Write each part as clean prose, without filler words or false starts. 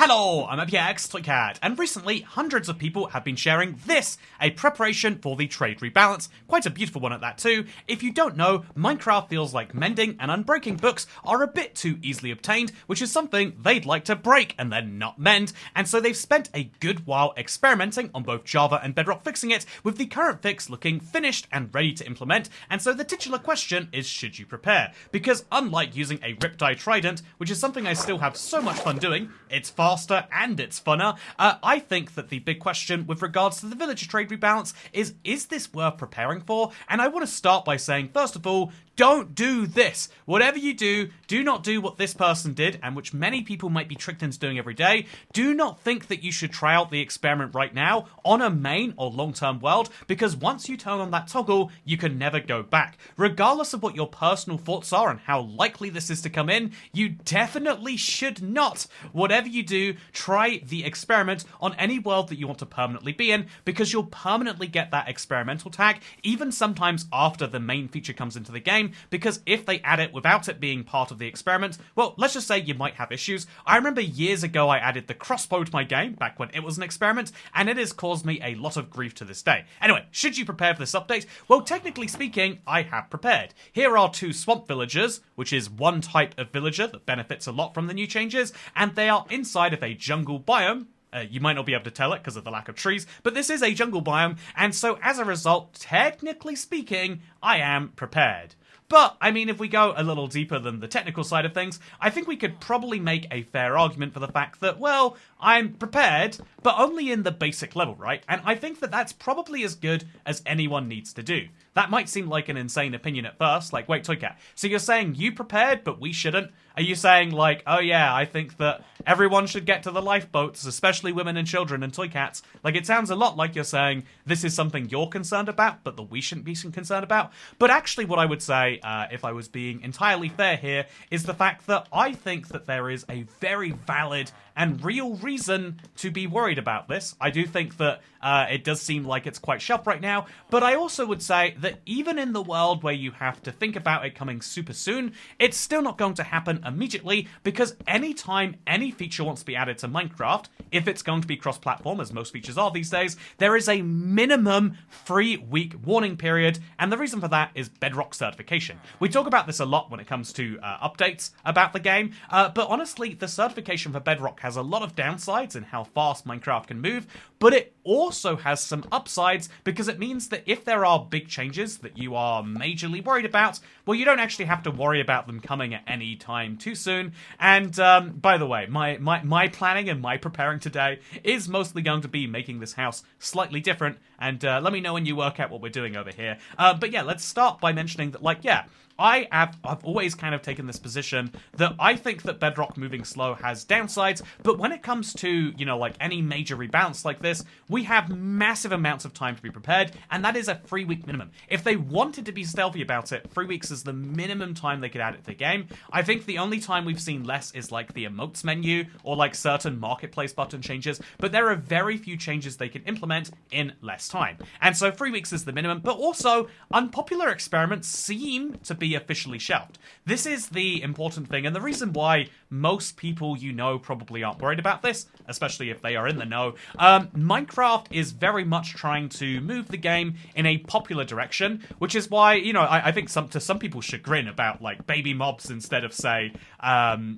Hello, I'm APX Toycat, and recently hundreds of people have been sharing this, a preparation for the trade rebalance, quite a beautiful one at that too. If you don't know, Minecraft feels like mending and unbreaking books are a bit too easily obtained, which is something they'd like to break and then not mend, and so they've spent a good while experimenting on both Java and Bedrock fixing it, with the current fix looking finished and ready to implement, and so the titular question is should you prepare? Because unlike using a Riptide Trident, which is something I still have so much fun doing, it's faster and it's funner, I think that the big question with regards to the villager trade rebalance is this worth preparing for? And I want to start by saying, first of all, don't do this. Whatever you do not do what this person did, and which many people might be tricked into doing every day. Do not think that you should try out the experiment right now on a main or long-term world, because once you turn on that toggle, you can never go back. Regardless of what your personal thoughts are and how likely this is to come in, you definitely should not. Whatever you do, try the experiment on any world that you want to permanently be in, because you'll permanently get that experimental tag, even sometimes after the main feature comes into the game, because if they add it without it being part of the experiment, well, let's just say you might have issues. I remember years ago I added the crossbow to my game, back when it was an experiment, and it has caused me a lot of grief to this day. Anyway, should you prepare for this update? Well, technically speaking, I have prepared. Here are two swamp villagers, which is one type of villager that benefits a lot from the new changes, and they are inside of a jungle biome. You might not be able to tell it because of the lack of trees, but this is a jungle biome, and so as a result, technically speaking, I am prepared. But, I mean, if we go a little deeper than the technical side of things, I think we could probably make a fair argument for the fact that, well, I'm prepared, but only in the basic level, right? And I think that that's probably as good as anyone needs to do. That might seem like an insane opinion at first, like, wait, Toycat, so you're saying you prepared, but we shouldn't? Are you saying, like, oh yeah, I think that everyone should get to the lifeboats, especially women and children and toy cats? Like, it sounds a lot like you're saying this is something you're concerned about, but that we shouldn't be concerned about. But actually what I would say, if I was being entirely fair here, is the fact that I think that there is a very valid and real reason to be worried about this. I do think that it does seem like it's quite shelved right now, but I also would say that even in the world where you have to think about it coming super soon, it's still not going to happen immediately, because anytime any feature wants to be added to Minecraft, if it's going to be cross-platform, as most features are these days, there is a minimum 3-week warning period, and the reason for that is Bedrock certification. We talk about this a lot when it comes to updates about the game, but honestly, the certification for Bedrock has a lot of downsides in how fast Minecraft can move, but it also has some upsides, because it means that if there are big changes that you are majorly worried about, well, you don't actually have to worry about them coming at any time too soon. And by the way, my planning and my preparing today is mostly going to be making this house slightly different, and let me know when you work out what we're doing over here. But yeah, let's start by mentioning that, like, yeah, I've always kind of taken this position that I think that Bedrock moving slow has downsides, but when it comes to, you know, like any major rebalance like this, we have massive amounts of time to be prepared, and that is a 3-week minimum. If they wanted to be stealthy about it, 3 weeks is the minimum time they could add it to the game. I think the only time we've seen less is like the emotes menu or like certain marketplace button changes, but there are very few changes they can implement in less time. And so 3 weeks is the minimum, but also unpopular experiments seem to be officially shelved. This is the important thing, and the reason why most people you know probably aren't worried about this, especially if they are in the know, Minecraft is very much trying to move the game in a popular direction, which is why, you know, I think to some people's chagrin about, like, baby mobs instead of, say,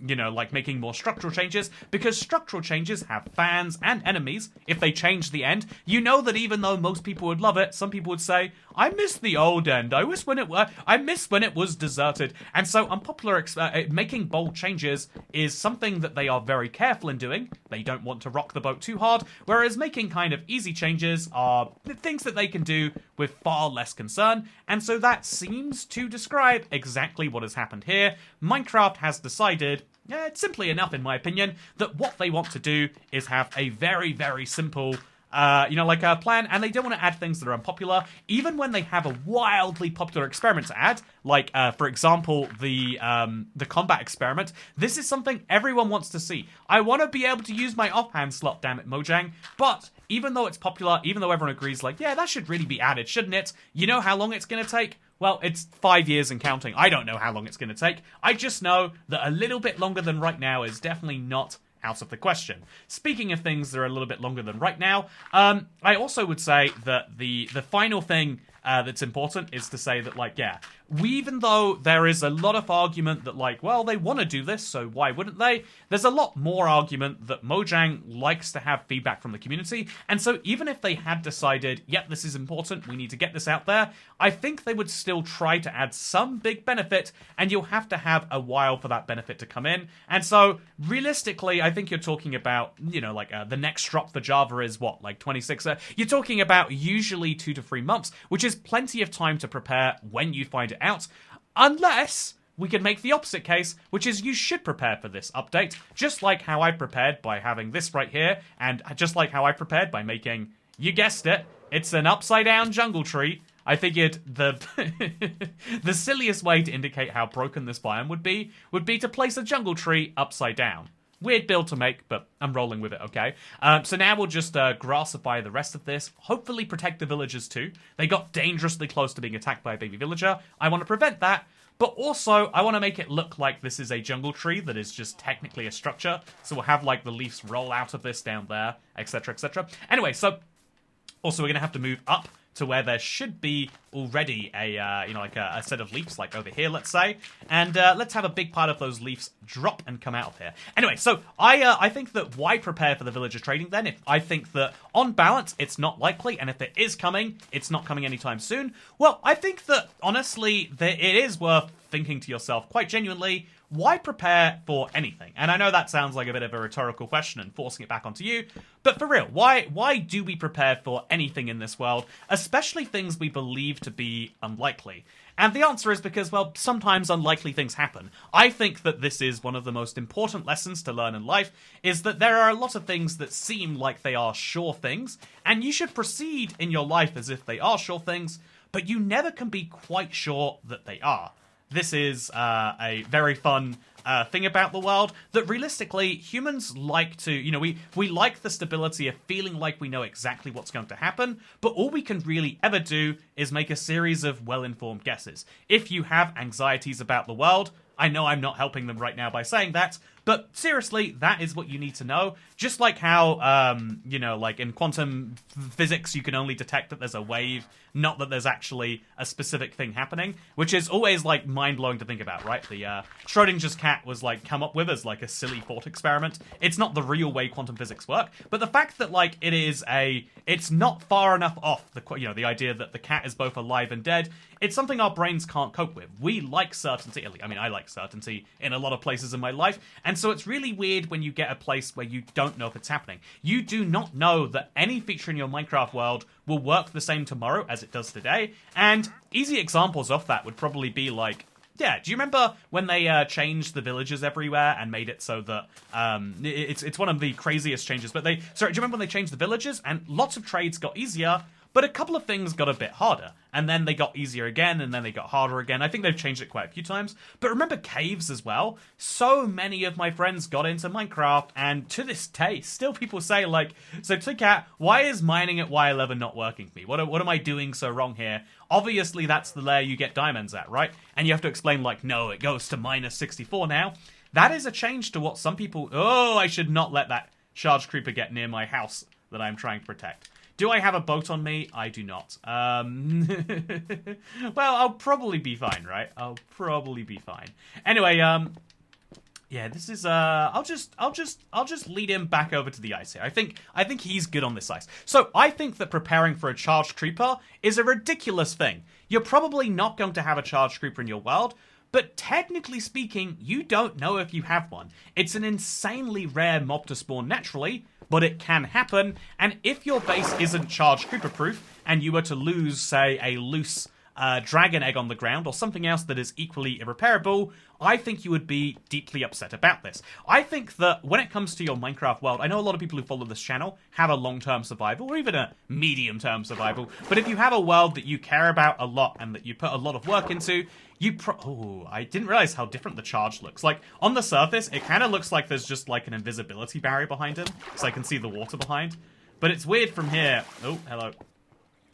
you know, like making more structural changes, because structural changes have fans and enemies. If they change the end, you know that even though most people would love it, some people would say, I miss the old end. I miss when it was deserted. And so unpopular making bold changes is something that they are very careful in doing. They don't want to rock the boat too hard, whereas making kind of easy changes are things that they can do with far less concern. And so that seems to describe exactly what has happened here. Minecraft has decided, it's simply enough in my opinion, that what they want to do is have a very, very simple you know, like a plan, and they don't want to add things that are unpopular, even when they have a wildly popular experiment to add, like, for example, the combat experiment. This is something everyone wants to see. I want to be able to use my offhand slot, damn it, Mojang, but even though it's popular, even though everyone agrees, like, yeah, that should really be added, shouldn't it? You know how long it's going to take? Well, it's 5 years and counting. I don't know how long it's going to take. I just know that a little bit longer than right now is definitely not out of the question. Speaking of things that are a little bit longer than right now, I also would say that the final thing that's important is to say that, like, yeah, even though there is a lot of argument that, like, well, they want to do this, so why wouldn't they? There's a lot more argument that Mojang likes to have feedback from the community, and so even if they had decided, yep, this is important, we need to get this out there, I think they would still try to add some big benefit, and you'll have to have a while for that benefit to come in. And so, realistically, I think you're talking about, you know, like, the next drop for Java is, what, like 26? You're talking about usually 2 to 3 months, which is plenty of time to prepare when you find it out, unless we can make the opposite case, which is you should prepare for this update, just like how I prepared by having this right here, and just like how I prepared by making, you guessed it, it's an upside-down jungle tree. I figured the the silliest way to indicate how broken this biome would be to place a jungle tree upside down. Weird build to make, but I'm rolling with it, okay? So now we'll just grassify the rest of this, hopefully protect the villagers too. They got dangerously close to being attacked by a baby villager. I want to prevent that, but also I want to make it look like this is a jungle tree that is just technically a structure. So we'll have, like, the leaves roll out of this down there, etc., etc. Anyway, so also we're going to have to move up to where there should be already a, you know, like a set of leaves, like over here, let's say. And let's have a big part of those leaves drop and come out of here. Anyway, so I think that why prepare for the villager trading then? If I think that on balance, it's not likely, and if it is coming, it's not coming anytime soon. Well, I think that honestly, that it is worth thinking to yourself quite genuinely, why prepare for anything? And I know that sounds like a bit of a rhetorical question and forcing it back onto you, but for real, why do we prepare for anything in this world, especially things we believe to be unlikely? And the answer is because, well, sometimes unlikely things happen. I think that this is one of the most important lessons to learn in life, is that there are a lot of things that seem like they are sure things, and you should proceed in your life as if they are sure things, but you never can be quite sure that they are. This is a very fun thing about the world, that realistically, humans like to, you know, we like the stability of feeling like we know exactly what's going to happen, but all we can really ever do is make a series of well-informed guesses. If you have anxieties about the world, I know I'm not helping them right now by saying that, but seriously, that is what you need to know. Just like how, you know, like in quantum physics, you can only detect that there's a wave, not that there's actually a specific thing happening, which is always, like, mind-blowing to think about, right? The Schrodinger's cat was, like, come up with as, like, a silly thought experiment. It's not the real way quantum physics work, but the fact that, like, it's not far enough off, you know, the idea that the cat is both alive and dead, it's something our brains can't cope with. We like certainty. I mean, I like certainty in a lot of places in my life, and so it's really weird when you get a place where you don't know if it's happening. You do not know that any feature in your Minecraft world will work the same tomorrow as it does today, and easy examples of that would probably be like, yeah, do you remember when they changed the villages everywhere and made it so that it's one of the craziest changes, but do you remember when they changed the villages and lots of trades got easier, but a couple of things got a bit harder, and then they got easier again, and then they got harder again. I think they've changed it quite a few times. But remember caves as well? So many of my friends got into Minecraft, and to this day, still people say, like, so Toycat, why is mining at Y11 not working for me? What am I doing so wrong here? Obviously, that's the layer you get diamonds at, right? And you have to explain, like, no, it goes to minus 64 now. That is a change to what some people... Oh, I should not let that charged creeper get near my house that I'm trying to protect. Do I have a boat on me? I do not. Well, I'll probably be fine, right? I'll probably be fine. Anyway, yeah, this is I'll just lead him back over to the ice here. I think he's good on this ice. So I think that preparing for a charged creeper is a ridiculous thing. You're probably not going to have a charged creeper in your world, but technically speaking, you don't know if you have one. It's an insanely rare mob to spawn naturally, but it can happen, and if your base isn't charged creeper-proof, and you were to lose, say, a loose dragon egg on the ground, or something else that is equally irreparable, I think you would be deeply upset about this. I think that when it comes to your Minecraft world, I know a lot of people who follow this channel have a long-term survival, or even a medium-term survival, but if you have a world that you care about a lot, and that you put a lot of work into, oh, I didn't realize how different the charge looks. Like, on the surface, it kind of looks like there's just, like, an invisibility barrier behind him, so I can see the water behind. But it's weird from here. Oh, hello.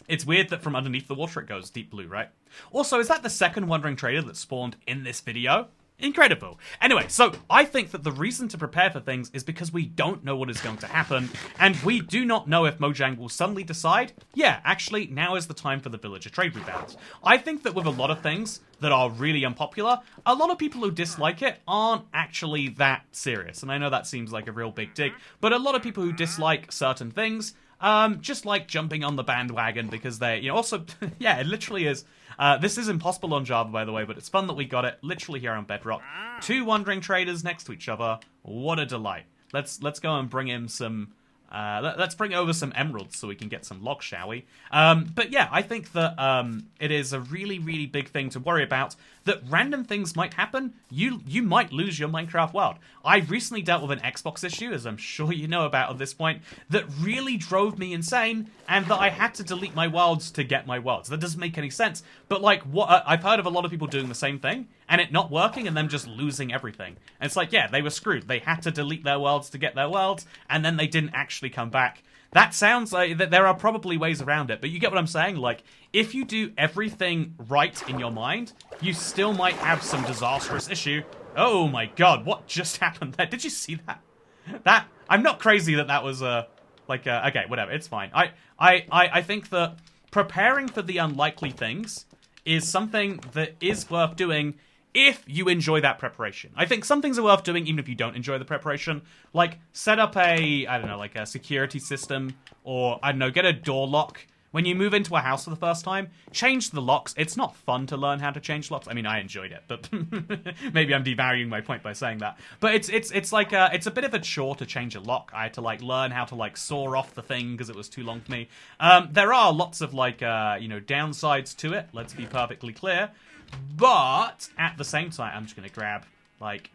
It's weird that from underneath the water it goes deep blue, right? Also, is that the second wandering trader that spawned in this video? Incredible. Anyway, so I think that the reason to prepare for things is because we don't know what is going to happen, and we do not know if Mojang will suddenly decide, yeah, actually, now is the time for the villager trade rebalance. I think that with a lot of things that are really unpopular, a lot of people who dislike it aren't actually that serious. And I know that seems like a real big dig, but a lot of people who dislike certain things just like jumping on the bandwagon because they, also, yeah, it literally is. This is impossible on Java, by the way, but it's fun that we got it literally here on Bedrock. Two wandering traders next to each other. What a delight. Let's go and bring him some... let's bring over some emeralds so we can get some logs, shall we? But yeah, I think that it is a really, really big thing to worry about, that random things might happen. You might lose your Minecraft world. I recently dealt with an Xbox issue, as I'm sure you know about at this point, that really drove me insane, and that I had to delete my worlds to get my worlds. That doesn't make any sense. But like, what I've heard of a lot of people doing the same thing, and it not working, and them just losing everything. And it's like, yeah, they were screwed. They had to delete their worlds to get their worlds, and then they didn't actually come back. That sounds like that there are probably ways around it, but you get what I'm saying? Like, if you do everything right in your mind, you still might have some disastrous issue. Oh my god, what just happened there? Did you see that? I'm not crazy that was okay, whatever, it's fine. I think that preparing for the unlikely things is something that is worth doing if you enjoy that preparation. I think some things are worth doing even if you don't enjoy the preparation. Like, set up a security system, or, I don't know, get a door lock. When you move into a house for the first time, change the locks. It's not fun to learn how to change locks. I mean, I enjoyed it, but maybe I'm devaluing my point by saying that. But it's like it's a bit of a chore to change a lock. I had to like learn how to like saw off the thing because it was too long for me. There are lots of like downsides to it. Let's be perfectly clear. But at the same time, I'm just gonna grab like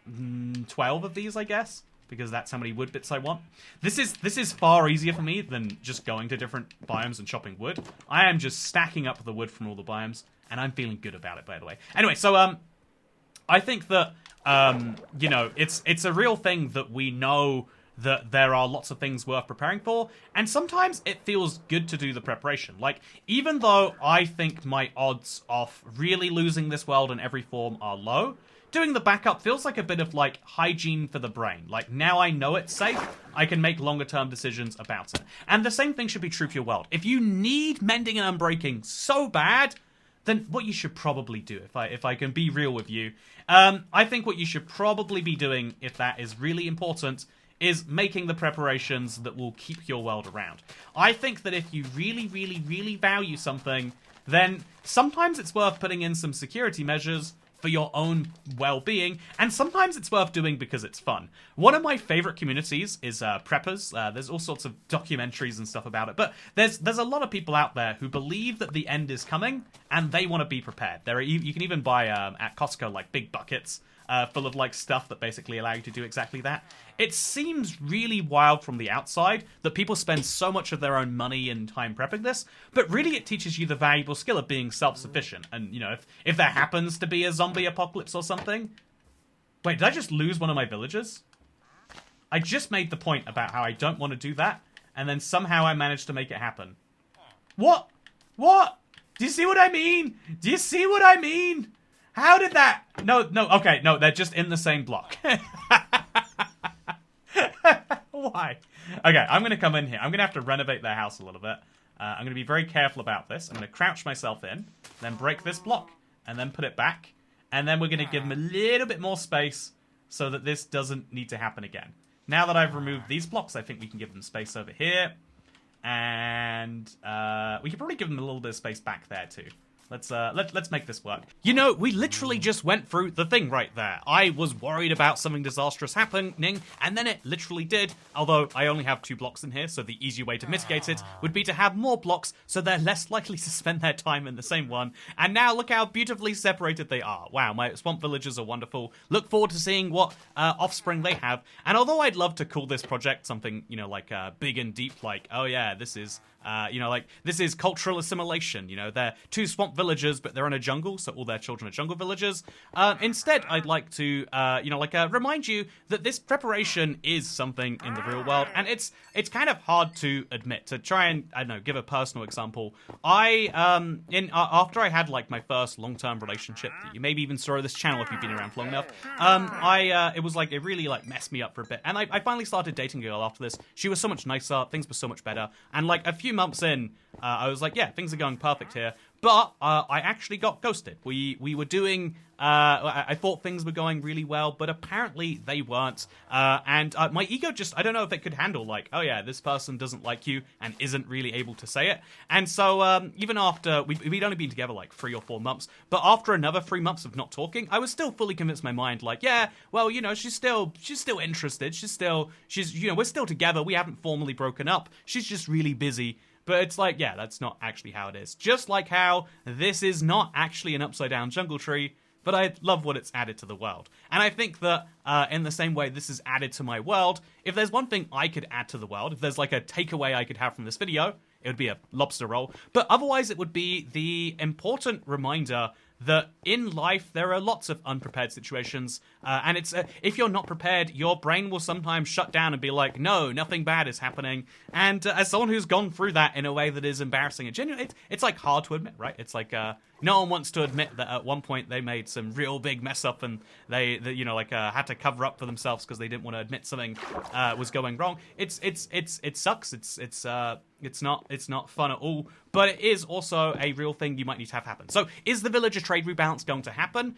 12 of these, I guess, because that's how many wood bits I want. This is far easier for me than just going to different biomes and chopping wood. I am just stacking up the wood from all the biomes, and I'm feeling good about it, by the way. Anyway, so I think that it's a real thing that we know that there are lots of things worth preparing for, and sometimes it feels good to do the preparation. Like, even though I think my odds of really losing this world in every form are low, doing the backup feels like a bit of, like, hygiene for the brain. Like, now I know it's safe, I can make longer-term decisions about it. And the same thing should be true for your world. If you need mending and unbreaking so bad, then what you should probably do, if I can be real with you, I think what you should probably be doing, if that is really important, is making the preparations that will keep your world around. I think that if you really, really, really value something, then sometimes it's worth putting in some security measures for your own well-being, and sometimes it's worth doing because it's fun. One of my favorite communities is preppers. There's all sorts of documentaries and stuff about it, but there's a lot of people out there who believe that the end is coming, and they want to be prepared. You can even buy at Costco like big buckets full of like stuff that basically allow you to do exactly that. It seems really wild from the outside that people spend so much of their own money and time prepping this, but really it teaches you the valuable skill of being self-sufficient. And, if there happens to be a zombie apocalypse or something... Wait, did I just lose one of my villagers? I just made the point about how I don't want to do that, and then somehow I managed to make it happen. What? What? Do you see what I mean? Do you see what I mean? How did that... No, okay, no, they're just in the same block. Why? Okay, I'm going to come in here. I'm going to have to renovate their house a little bit. I'm going to be very careful about this. I'm going to crouch myself in, then break this block, and then put it back. And then we're going to give them a little bit more space so that this doesn't need to happen again. Now that I've removed these blocks, I think we can give them space over here. And we could probably give them a little bit of space back there too. Let's make this work. We literally just went through the thing right there. I was worried about something disastrous happening, and then it literally did. Although I only have 2 blocks in here, so the easy way to mitigate it would be to have more blocks, so they're less likely to spend their time in the same one. And now look how beautifully separated they are. Wow, my swamp villagers are wonderful. Look forward to seeing what offspring they have. And although I'd love to call this project something, like big and deep, like, oh yeah, this is... this is cultural assimilation. They're 2 swamp villagers, but they're in a jungle, so all their children are jungle villagers. Instead, I'd like to, remind you that this preparation is something in the real world, and it's kind of hard to admit. To try and, I don't know, give a personal example, after I had, like, my first long-term relationship, that you maybe even saw this channel if you've been around for long enough, it was, like, it really, like, messed me up for a bit, and I finally started dating a girl after this. She was so much nicer, things were so much better, and, like, a few months in, I was like, yeah, things are going perfect here. But I actually got ghosted. We were doing... I thought things were going really well, but apparently they weren't. And my ego just... I don't know if it could handle, like, oh yeah, this person doesn't like you and isn't really able to say it. And so even after... We'd only been together, like, 3 or 4 months. But after another 3 months of not talking, I was still fully convinced in my mind, like, yeah, well, you know, she's still interested. We're still together. We haven't formally broken up. She's just really busy. But it's like, yeah, that's not actually how it is. Just like how this is not actually an upside-down jungle tree, but I love what it's added to the world. And I think that in the same way this is added to my world, if there's one thing I could add to the world, if there's like a takeaway I could have from this video, it would be a lobster roll. But otherwise it would be the important reminder that in life there are lots of unprepared situations, and it's if you're not prepared, your brain will sometimes shut down and be like, no, nothing bad is happening. And as someone who's gone through that in a way that is embarrassing and genuine, it's like hard to admit, right? It's like no one wants to admit that at one point they made some real big mess up and they had to cover up for themselves because they didn't want to admit something was going wrong. It sucks. It's not fun at all, but it is also a real thing you might need to have happen. So, is the villager trade rebalance going to happen?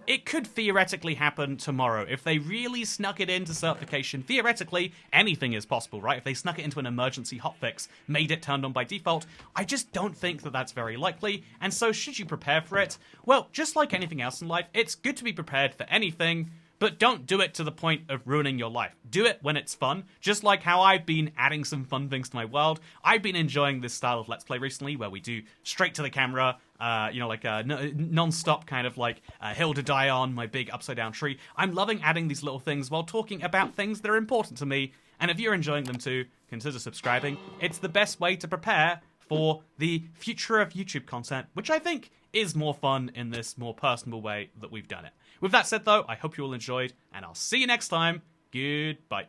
It could theoretically happen tomorrow. If they really snuck it into certification, theoretically, anything is possible, right? If they snuck it into an emergency hotfix, made it turned on by default, I just don't think that that's very likely, and so should you prepare for it? Well, just like anything else in life, it's good to be prepared for anything, but don't do it to the point of ruining your life. Do it when it's fun, just like how I've been adding some fun things to my world. I've been enjoying this style of Let's Play recently, where we do straight to the camera, non-stop kind of like hill to die on, my big upside-down tree. I'm loving adding these little things while talking about things that are important to me, and if you're enjoying them too, consider subscribing. It's the best way to prepare for the future of YouTube content, which I think is more fun in this more personable way that we've done it. With that said, though, I hope you all enjoyed, and I'll see you next time. Goodbye.